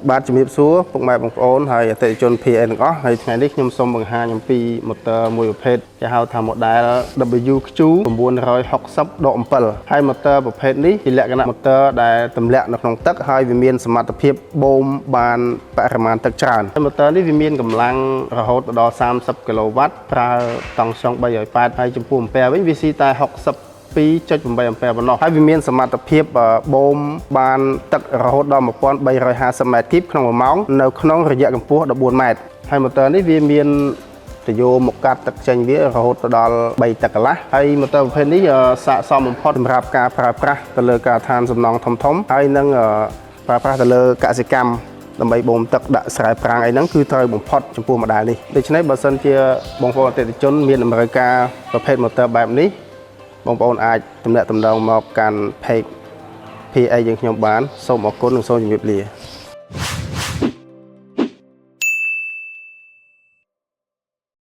បាទជំរាបសួរពុកម៉ែបងប្អូនហើយអតិថិជន PA ទាំងអស់ហើយថ្ងៃនេះខ្ញុំសូមបង្ហាញអំពី motor មួយប្រភេទគេហៅថា model WQ 960/7 ហើយ motor ប្រភេទនេះជាលក្ខណៈ motor ដែលទម្លាក់នៅក្នុងទឹកហើយវាមានសមត្ថភាពបូមបានបរិមាណទឹកច្រើនហើយ motor នេះវាមានកម្លាំងរហូតដល់30 kW ប្រើតង់ស្យុង380ហើយចំពោះអាំពែវិញវាស៊ីតែ2.8 អាំពែប៉ុណ្ណោះហើយវាមានសមត្ថភាពបូមបានទឹករហូតដល់ 1350 ម៉ែត្រគីបក្នុង1ម៉ោងនៅក្នុងរយៈកម្ពស់ 14 ម៉ែត្រហើយ motor នេះវាមានទយោមកកាត់ទឹកចេញវារហូតដល់ 3 ទឹកកន្លះហើយ motor ប្រភេទនេះស័ក្តិសមបំផុតសម្រាប់ការប្រើប្រាស់ទៅលើការដ្ឋានសំណង់ធំៗហើយនឹងប្រើប្រាស់ទៅលើកសិកម្មដើម្បីបូមទឹកដាក់ស្រែប្រាំងអីហ្នឹងគឺត្រូវបំផុតចំពោះ model នេះដូច្នេះបើសិនជាបងប្អូនអតិថិជនមានតម្រូវការប្រភេទ motor បែបនេះបងប្អូនអាចទំនាក់ទំនងមកកាន់ page PA យើងខ្ញុំបានសូមអរគុណនិងសូមជម្រាបលា